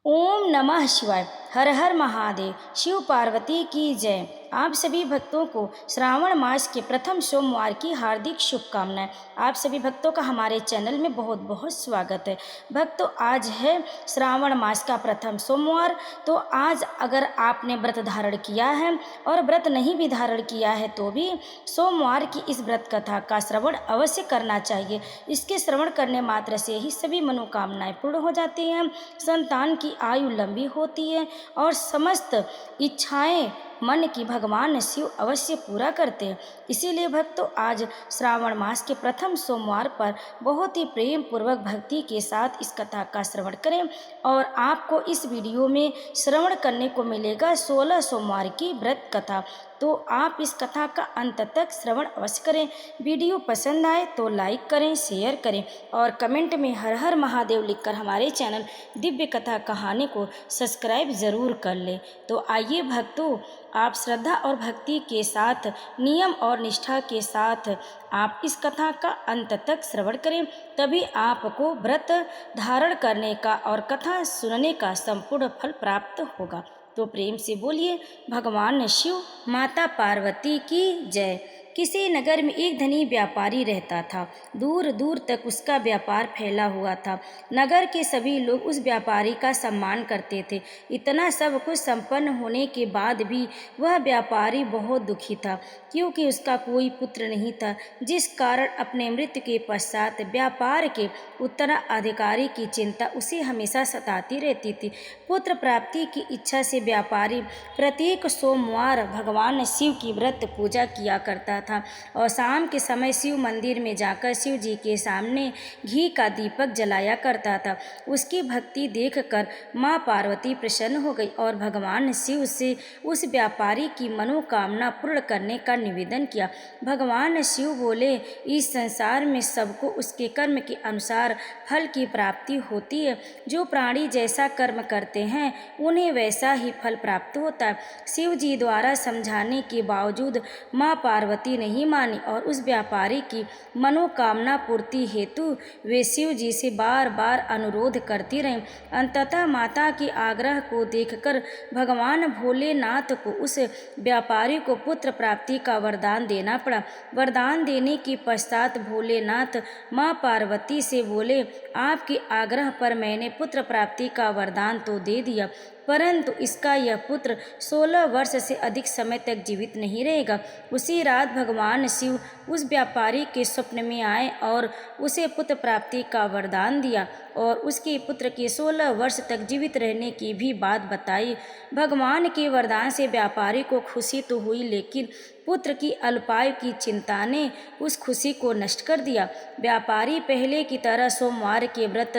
ओम नमः शिवाय। हर हर महादेव। शिव पार्वती की जय। आप सभी भक्तों को श्रावण मास के प्रथम सोमवार की हार्दिक शुभकामनाएं। आप सभी भक्तों का हमारे चैनल में बहुत बहुत स्वागत है। भक्तों, आज है श्रावण मास का प्रथम सोमवार। तो आज अगर आपने व्रत धारण किया है और व्रत नहीं भी धारण किया है तो भी सोमवार की इस व्रत कथा का श्रवण अवश्य करना चाहिए। इसके श्रवण करने मात्र से ही सभी मनोकामनाएं पूर्ण हो जाती हैं, संतान की आयु लंबी होती है और समस्त इच्छाएं मन की भगवान शिव अवश्य पूरा करते हैं। इसीलिए भक्तों, आज श्रावण मास के प्रथम सोमवार पर बहुत ही प्रेम पूर्वक भक्ति के साथ इस कथा का श्रवण करें और आपको इस वीडियो में श्रवण करने को मिलेगा 16 सोमवार की व्रत कथा। तो आप इस कथा का अंत तक श्रवण अवश्य करें। वीडियो पसंद आए तो लाइक करें, शेयर करें और कमेंट में हर हर महादेव लिखकर हमारे चैनल दिव्य कथा कहानी को सब्सक्राइब ज़रूर कर लें। तो आइए भक्तों, आप श्रद्धा और भक्ति के साथ, नियम और निष्ठा के साथ आप इस कथा का अंत तक श्रवण करें, तभी आपको व्रत धारण करने का और कथा सुनने का संपूर्ण फल प्राप्त होगा। तो प्रेम से बोलिए भगवान शिव माता पार्वती की जय। किसी नगर में एक धनी व्यापारी रहता था। दूर दूर तक उसका व्यापार फैला हुआ था। नगर के सभी लोग उस व्यापारी का सम्मान करते थे। इतना सब कुछ संपन्न होने के बाद भी वह व्यापारी बहुत दुखी था, क्योंकि उसका कोई पुत्र नहीं था, जिस कारण अपने मृत्यु के पश्चात व्यापार के उत्तराधिकारी की चिंता उसे हमेशा सताती रहती थी। पुत्र प्राप्ति की इच्छा से व्यापारी प्रत्येक सोमवार भगवान शिव की व्रत पूजा किया करता था और शाम के समय शिव मंदिर में जाकर शिव जी के सामने घी का दीपक जलाया करता था। उसकी भक्ति देखकर माँ पार्वती प्रसन्न हो गई और भगवान शिव से उस व्यापारी की मनोकामना पूर्ण करने का निवेदन किया। भगवान शिव बोले, इस संसार में सबको उसके कर्म के अनुसार फल की प्राप्ति होती है। जो प्राणी जैसा कर्म करते हैं उन्हें वैसा ही फल प्राप्त होता है। शिव जी द्वारा समझाने के बावजूद माँ पार्वती नहीं मानी और उस व्यापारी की मनोकामना पूर्ति हेतु वे शिव जी से बार बार अनुरोध करती रहीं। अंततः माता के आग्रह को देखकर भगवान भोलेनाथ को उस व्यापारी को पुत्र प्राप्ति का वरदान देना पड़ा। वरदान देने के पश्चात भोलेनाथ माँ पार्वती से बोले, आपके आग्रह पर मैंने पुत्र प्राप्ति का वरदान तो दे दिया, परंतु इसका यह पुत्र 16 वर्ष से अधिक समय तक जीवित नहीं रहेगा। उसी रात भगवान शिव उस व्यापारी के स्वप्न में आए और उसे पुत्र प्राप्ति का वरदान दिया और उसके पुत्र के 16 वर्ष तक जीवित रहने की भी बात बताई। भगवान के वरदान से व्यापारी को खुशी तो हुई, लेकिन पुत्र की अल्पायु की चिंता ने उस खुशी को नष्ट कर दिया। व्यापारी पहले की तरह सोमवार के व्रत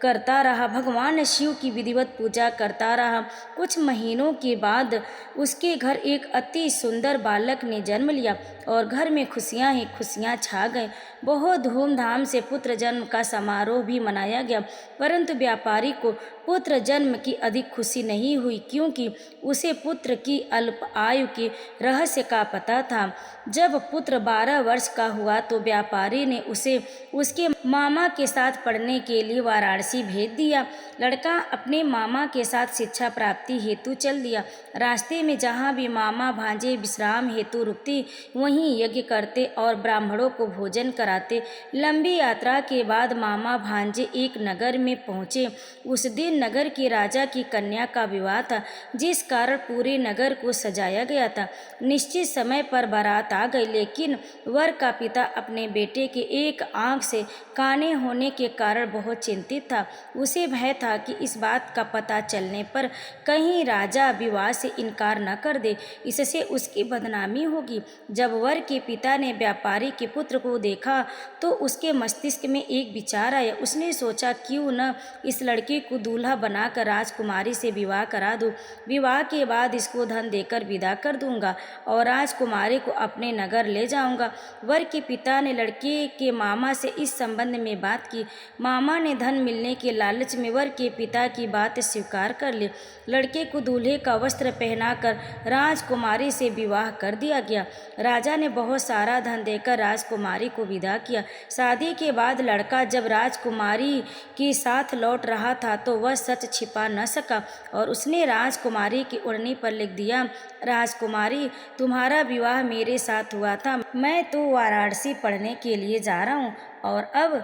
करता रहा, भगवान शिव की विधिवत पूजा करता रहा। कुछ महीनों के बाद उसके घर एक अति सुंदर बालक ने जन्म लिया और घर में खुशियां ही खुशियां छा गई। बहुत धूमधाम से पुत्र जन्म का समारोह भी मनाया गया, परंतु व्यापारी को पुत्र जन्म की अधिक खुशी नहीं हुई, क्योंकि उसे पुत्र की अल्प आयु के रहस्य का पता था। जब पुत्र 12 वर्ष का हुआ तो व्यापारी ने उसे उसके मामा के साथ पढ़ने के लिए वाराणसी भेज दिया। लड़का अपने मामा के साथ शिक्षा प्राप्ति हेतु चल दिया। रास्ते में जहाँ भी मामा भांजे विश्राम हेतु रुकते, वहीं यज्ञ करते और ब्राह्मणों को भोजन कराते। लंबी यात्रा के बाद मामा भांजे एक नगर में पहुँचे। उस दिन नगर के राजा की कन्या का विवाह था, जिस कारण पूरे नगर को सजाया गया था। निश्चित समय पर बारात आ गई, लेकिन वर का पिता अपने बेटे के एक आंख से काने होने के कारण बहुत चिंतित था। उसे भय था कि इस बात का पता चलने पर कहीं राजा विवाह से इनकार न कर दे, इससे उसकी बदनामी होगी। जब वर के पिता ने व्यापारी के पुत्र को देखा तो उसके मस्तिष्क में एक विचार आया। उसने सोचा, क्यों न इस लड़के को दूल्हा बनाकर राजकुमारी से विवाह करा दूं। विवाह के बाद इसको धन देकर विदा कर दूंगा और राजकुमारी को अपने नगर ले जाऊंगा। वर के पिता ने लड़के के मामा से इस संबंध में बात की। मामा ने धन मिलने के लालच में वर के पिता की बात स्वीकार कर ली। लड़के को दूल्हे का वस्त्र पहनाकर राजकुमारी से विवाह कर दिया गया। राजा ने बहुत सारा धन देकर राजकुमारी को विदा विदा किया। शादी के बाद लड़का जब राजकुमारी के साथ लौट रहा था तो वह सच छिपा न सका और उसने राजकुमारी की ओढ़नी पर लिख दिया, राजकुमारी, तुम्हारा विवाह मेरे साथ हुआ था। मैं तो वाराणसी पढ़ने के लिए जा रहा हूँ और अब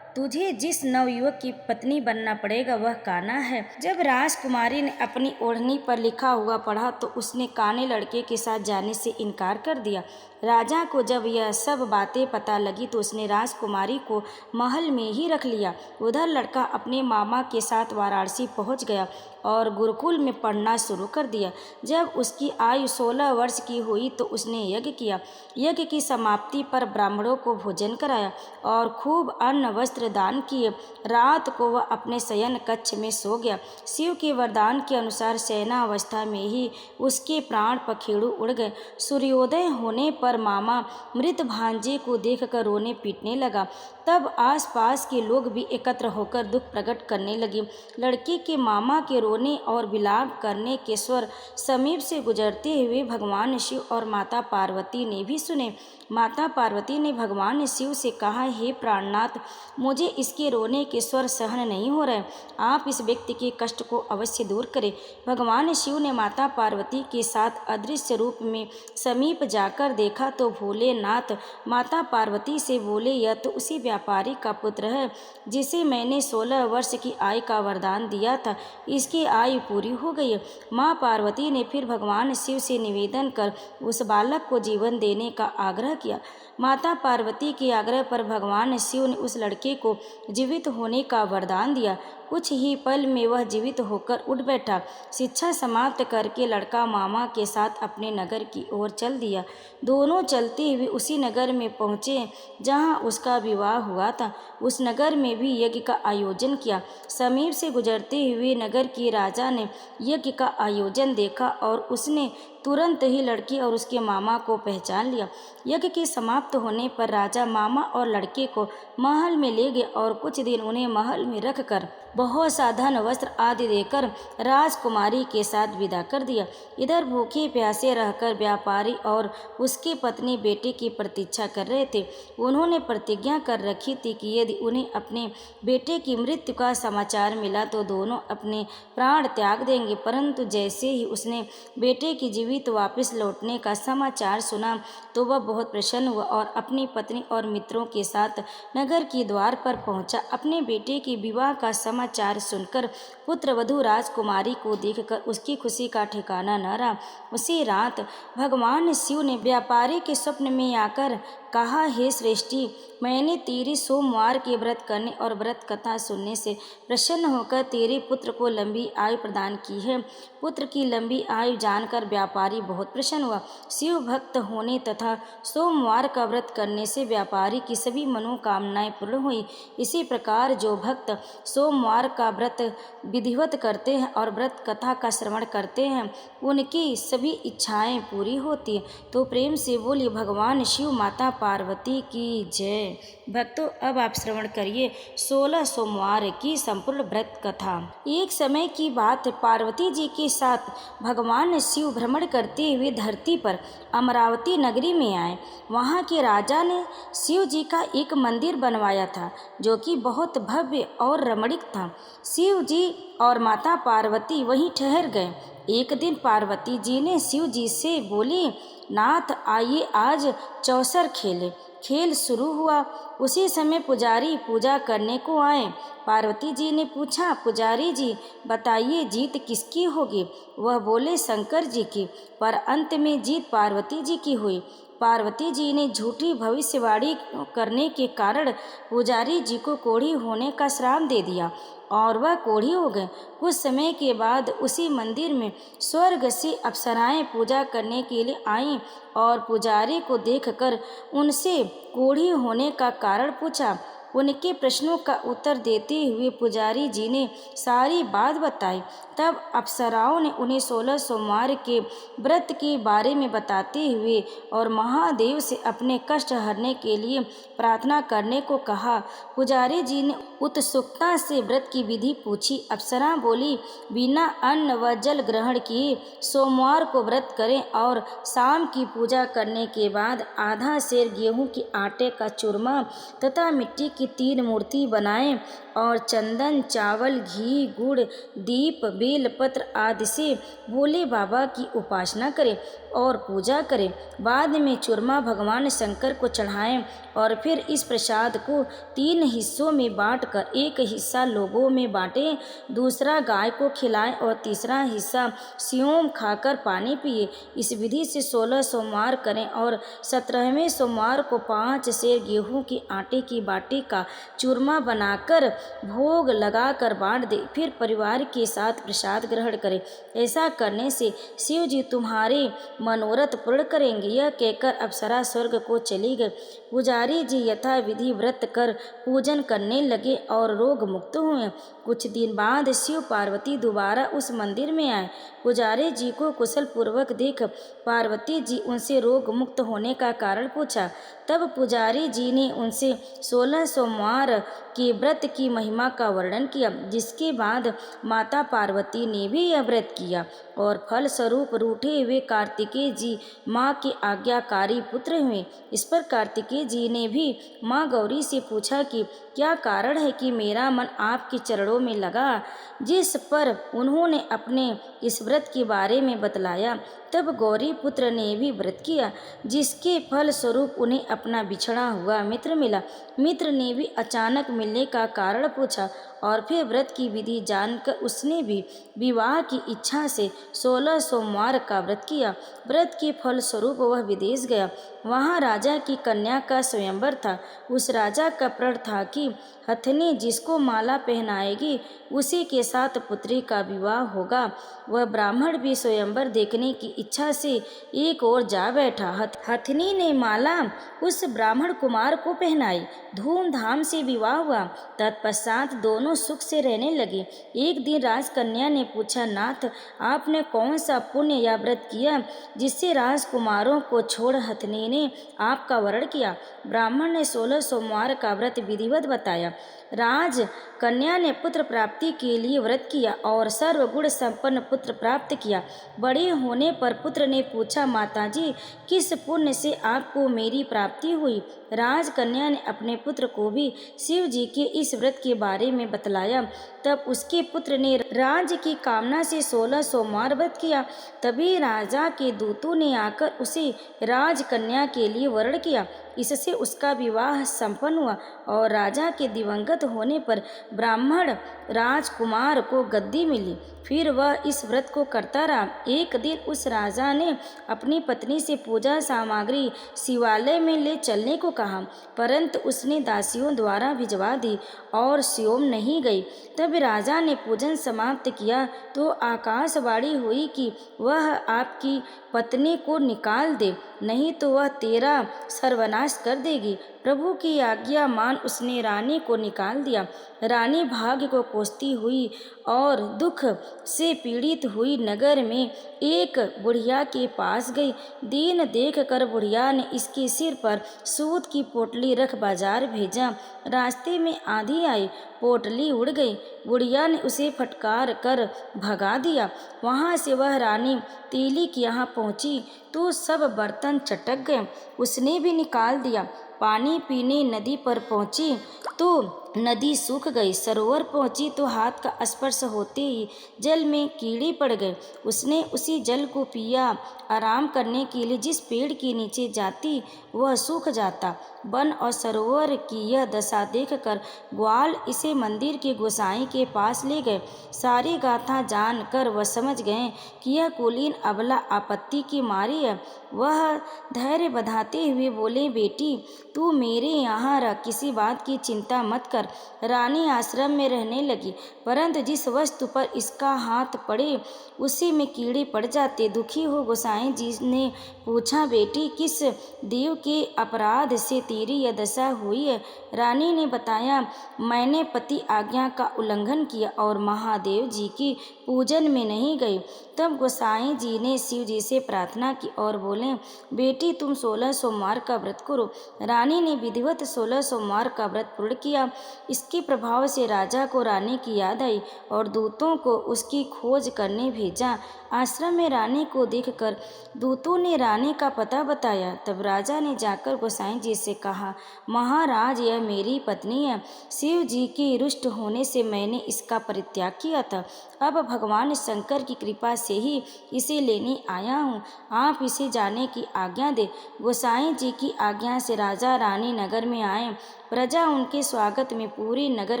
तुझे जिस नवयुवक की पत्नी बनना पड़ेगा वह कान्हा है। जब राजकुमारी ने अपनी ओढ़नी पर लिखा हुआ पढ़ा तो उसने काने लड़के के साथ जाने से इनकार कर दिया। राजा को जब यह सब बातें पता लगी तो उसने राजकुमारी को महल में ही रख लिया। उधर लड़का अपने मामा के साथ वाराणसी पहुंच गया और गुरुकुल में पढ़ना शुरू कर दिया। जब उसकी आयु 16 वर्ष की हुई तो उसने यज्ञ किया। यज्ञ की समाप्ति पर ब्राह्मणों को भोजन कराया और खूब अन्न वस्त्र दान किए। रात को वह अपने शयन कक्ष में सो गया। शिव के वरदान के अनुसार शयनावस्था में ही उसके प्राण पखेरु उड़ गए। सूर्योदय होने पर मामा मृत भांजे को देखकर रोने पीटने लगा। तब आसपास के लोग भी एकत्र होकर दुख प्रकट करने लगे। लड़के के मामा के रोने और विलाप करने के स्वर समीप से गुजरते हुए भगवान शिव और माता पार्वती ने भी सुने। माता पार्वती ने भगवान शिव से कहा, हे प्राणनाथ, मुझे इसके रोने के स्वर सहन नहीं हो रहे, आप इस व्यक्ति के कष्ट को अवश्य दूर करें। भगवान शिव ने माता पार्वती के साथ अदृश्य रूप में समीप जाकर देखा तो भोलेनाथ माता पार्वती से बोले, यह तो उसी व्यापारी का पुत्र है जिसे मैंने 16 वर्ष की आयु का वरदान दिया था, इसकी आयु पूरी हो गई है। माँ पार्वती ने फिर भगवान शिव से निवेदन कर उस बालक को जीवन देने का आग्रह किया। माता पार्वती के आग्रह पर भगवान शिव ने उस लड़के को जीवित होने का वरदान दिया। कुछ ही पल में वह जीवित होकर उठ बैठा। शिक्षा समाप्त करके लड़का मामा के साथ अपने नगर की ओर चल दिया। दोनों चलते हुए उसी नगर में पहुँचे जहाँ उसका विवाह हुआ था। उस नगर में भी यज्ञ का आयोजन किया। समीप से गुजरते हुए नगर के राजा ने यज्ञ का आयोजन देखा और उसने तुरंत ही लड़की और उसके मामा को पहचान लिया। यज्ञ के समाप्त होने पर राजा मामा और लड़के को महल में ले गए और कुछ दिन उन्हें महल में रखकर बहुत सा धन वस्त्र आदि देकर राजकुमारी के साथ विदा कर दिया। इधर भूखे प्यासे रहकर व्यापारी और उसकी पत्नी बेटे की प्रतीक्षा कर रहे थे। उन्होंने प्रतिज्ञा कर रखी थी कि यदि उन्हें अपने बेटे की मृत्यु का समाचार मिला तो दोनों अपने प्राण त्याग देंगे। परंतु जैसे ही उसने बेटे की जीवित वापस लौटने का समाचार सुना तो वह बहुत प्रसन्न हुआ और अपनी पत्नी और मित्रों के साथ नगर के द्वार पर पहुंचा। अपने बेटे के विवाह का समाचार सुनकर पुत्र वधू राजकुमारी को देखकर उसकी खुशी का ठिकाना न रहा। उसी रात भगवान शिव ने व्यापारी के स्वप्न में आकर कहा, हे श्रेष्ठी, मैंने तेरे सोमवार के व्रत करने और व्रत कथा सुनने से प्रसन्न होकर तेरे पुत्र को लंबी आयु प्रदान की है। पुत्र की लंबी आयु जानकर व्यापारी बहुत प्रसन्न हुआ। शिव भक्त होने तथा सोमवार का व्रत करने से व्यापारी की सभी मनोकामनाएं पूर्ण हुई। इसी प्रकार जो भक्त सोमवार का व्रत विधिवत करते हैं और व्रत कथा का श्रवण करते हैं उनकी सभी इच्छाएं पूरी होती हैं। तो प्रेम से बोलिए भगवान शिव माता पार्वती की जय। भक्तों, अब आप श्रवण करिए 16 सोमवार की संपूर्ण व्रत कथा। एक समय की बात है, पार्वती जी के साथ भगवान शिव भ्रमण करते हुए धरती पर अमरावती नगरी में आए। वहाँ के राजा ने शिव जी का एक मंदिर बनवाया था जो कि बहुत भव्य और रमणीक था। शिव जी और माता पार्वती वहीं ठहर गए। एक दिन पार्वती जी ने शिव जी से बोली, नाथ आइए आज चौसर खेले। खेल शुरू हुआ। उसी समय पुजारी पूजा करने को आए। पार्वती जी ने पूछा, पुजारी जी बताइए जीत किसकी होगी? वह बोले, शंकर जी की। पर अंत में जीत पार्वती जी की हुई। पार्वती जी ने झूठी भविष्यवाणी करने के कारण पुजारी जी को कोढ़ी होने का श्राप दे दिया और वह कोढ़ी हो गए। कुछ समय के बाद उसी मंदिर में स्वर्ग से अप्सराएं पूजा करने के लिए आईं और पुजारी को देखकर उनसे कोढ़ी होने का कारण पूछा। उनके प्रश्नों का उत्तर देते हुए पुजारी जी ने सारी बात बताई। तब अप्सराओं ने उन्हें 16 सोमवार के व्रत के बारे में बताते हुए और महादेव से अपने कष्ट हरने के लिए प्रार्थना करने को कहा। पुजारी जी ने उत्सुकता से व्रत की विधि पूछी। अप्सरा बोली, बिना अन्न व जल ग्रहण किए सोमवार को व्रत करें और शाम की पूजा करने के बाद आधा सेर गेहूं के आटे का चूरमा तथा मिट्टी की 3 मूर्ति बनाएं और चंदन, चावल, घी, गुड़, दीप, बेलपत्र आदि से भोले बाबा की उपासना करें और पूजा करें। बाद में चूरमा भगवान शंकर को चढ़ाएं और फिर इस प्रसाद को 3 हिस्सों में बांटकर एक हिस्सा लोगों में बांटें, दूसरा गाय को खिलाएं और तीसरा हिस्सा स्वयं खाकर पानी पिए। इस विधि से 16 सोमवार करें और 17वें सोमवार को 5 सेर गेहूं के आटे की बाटी का चूरमा बनाकर भोग लगाकर बांट दे। फिर परिवार के साथ प्रसाद ग्रहण करें। ऐसा करने से शिव जी तुम्हारे मनोरथ पूर्ण करेंगे। यह कहकर अप्सरा स्वर्ग को चली गई। पुजारी जी यथा विधि व्रत कर पूजन करने लगे और रोग मुक्त हुए। कुछ दिन बाद शिव पार्वती दोबारा उस मंदिर में आए। पुजारी जी को कुशल पूर्वक देख पार्वती जी उनसे रोग मुक्त होने का कारण पूछा। तब पुजारी जी ने उनसे 16 सोमवार के व्रत की महिमा का वर्णन किया, जिसके बाद माता पार्वती ने भी यह व्रत किया और फल स्वरूप रूठे हुए कार्तिकेय जी माँ के आज्ञाकारी पुत्र हुए। इस पर कार्तिकेय जी ने भी माँ गौरी से पूछा कि क्या कारण है कि मेरा मन आपके चरणों में लगा, जिस पर उन्होंने अपने इस व्रत के बारे में बतलाया। तब गौरी पुत्र ने भी व्रत किया, जिसके फल स्वरूप उन्हें अपना बिछड़ा हुआ मित्र मिला। मित्र ने भी अचानक मिलने का कारण पूछा और फिर व्रत की विधि जानकर उसने भी विवाह की इच्छा से 16 सोमवार का व्रत किया। व्रत के फल स्वरूप वह विदेश गया। वहाँ राजा की कन्या का स्वयंवर था। उस राजा का प्रण था कि हथनी जिसको माला पहनाएगी उसी के साथ पुत्री का विवाह होगा। वह ब्राह्मण भी स्वयंवर देखने की इच्छा से एक ओर जा बैठा। हथनी ने माला उस ब्राह्मण कुमार को पहनाई। धूमधाम से विवाह हुआ। तत्पश्चात दोनों सुख से रहने लगे। एक दिन राजकन्या ने पूछा, नाथ, आपने कौन सा पुण्य या व्रत किया जिससे राजकुमारों को छोड़ हथनी ने आपका वरण किया? ब्राह्मण ने 16 सोमवार का व्रत विधिवत बताया। राज कन्या ने पुत्र प्राप्ति के लिए व्रत किया और सर्वगुण संपन्न पुत्र प्राप्त किया। बड़े होने पर पुत्र ने पूछा, माताजी, किस पुण्य से आपको मेरी प्राप्ति हुई? राजकन्या ने अपने पुत्र को भी शिव जी के इस व्रत के बारे में बतलाया। तब उसके पुत्र ने राज्य की कामना से 16 सोमवार व्रत किया। तभी राजा के दूतों ने आकर उसे राजकन्या के लिए वरण किया। इससे उसका विवाह संपन्न हुआ और राजा के दिवंगत होने पर ब्राह्मण राजकुमार को गद्दी मिली। फिर वह इस व्रत को करता रहा। एक दिन उस राजा ने अपनी पत्नी से पूजा सामग्री शिवालय में ले चलने को कहा, परंतु उसने दासियों द्वारा भिजवा दी और स्वयं नहीं गई। तब राजा ने पूजन समाप्त किया तो आकाशवाणी हुई कि वह आपकी पत्नी को निकाल दे, नहीं तो वह तेरा सर्वनाश कर देगी। प्रभु की आज्ञा मान उसने रानी को निकाल दिया। रानी भाग्य को कोसती हुई और दुख से पीड़ित हुई नगर में एक बुढ़िया के पास गई। दीन देख कर बुढ़िया ने इसके सिर पर सूत की पोटली रख बाजार भेजा। रास्ते में आंधी आई, पोटली उड़ गई। बुढ़िया ने उसे फटकार कर भगा दिया। वहाँ से वह रानी तीली के यहाँ पहुँची तो सब बर्तन चटक गए। उसने भी निकाल दिया। पानी पीने नदी पर पहुँची तो नदी सूख गई। सरोवर पहुँची तो हाथ का स्पर्श होते ही जल में कीड़े पड़ गए। उसने उसी जल को पिया। आराम करने के लिए जिस पेड़ के नीचे जाती वह सूख जाता। वन और सरोवर की यह दशा देखकर ग्वाल इसे मंदिर के गोसाई के पास ले गए। सारी गाथा जानकर वह समझ गए कि यह कुलीन अबला आपत्ति की मारी है। वह धैर्य बंधाते हुए बोले, बेटी, तू मेरे यहाँ रह, किसी बात की चिंता मत कर। कर रानी आश्रम में रहने लगी। परंतु जिस वस्तु पर इसका हाथ पड़े उसी में कीड़े पड़ जाते। दुखी हो गोसाई जी ने पूछा, बेटी किस देव के अपराध से तेरी यह दशा हुई है? रानी ने बताया, मैंने पति आज्ञा का उल्लंघन किया और महादेव जी की पूजन में नहीं गई। तब गोसाई जी ने शिव जी से प्रार्थना की और बोले, बेटी तुम 16 सोमवार का व्रत करो। रानी ने विधिवत 16 सोमवार का व्रत पूर्ण किया। इसके प्रभाव से राजा को रानी की याद आई और दूतों को उसकी खोज करने भेजा। आश्रम में रानी को देखकर दूतों ने रानी का पता बताया। तब राजा ने जाकर गोसाई जी से कहा, महाराज यह मेरी पत्नी है। शिव जी के रुष्ट होने से मैंने इसका परित्याग किया था। अब भगवान शंकर की कृपा से ही इसे लेने आया हूँ। आप इसे जाने की आज्ञा दे। गोसाई जी की आज्ञा से राजा रानी नगर में आए। प्रजा उनके स्वागत में पूरे नगर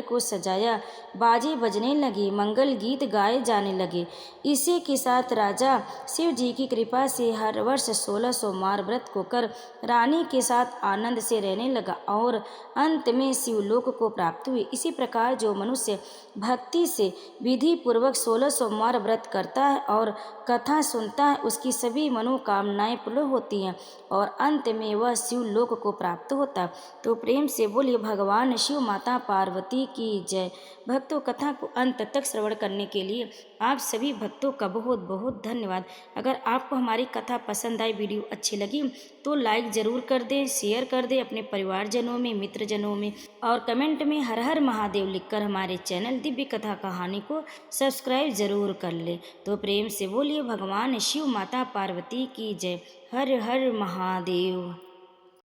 को सजाया। बाजे बजने लगे, मंगल गीत गाए जाने लगे। इसी के साथ राजा शिव जी की कृपा से हर वर्ष 16 सोमवार व्रत को कर रानी के साथ आनंद से रहने लगा और अंत में शिवलोक को प्राप्त हुए। इसी प्रकार जो मनुष्य भक्ति से विधि पूर्वक 16 सोमवार व्रत करता है और कथा सुनता है, उसकी सभी मनोकामनाएं पूर्ण होती हैं और अंत में वह शिवलोक को प्राप्त होता है। तो प्रेम से बोलिए भगवान शिव माता पार्वती की जय। भक्तों, कथा को अंत तक श्रवण करने के लिए आप सभी भक्तों का बहुत बहुत धन्यवाद। अगर आपको हमारी कथा पसंद आई, वीडियो अच्छी लगी तो लाइक ज़रूर कर दें, शेयर कर दें अपने परिवारजनों में, मित्रजनों में और कमेंट में हर हर महादेव लिखकर हमारे चैनल दिव्य कथा कहानी को सब्सक्राइब ज़रूर कर लें। तो प्रेम से बोलिए भगवान शिव माता पार्वती की जय। हर हर महादेव।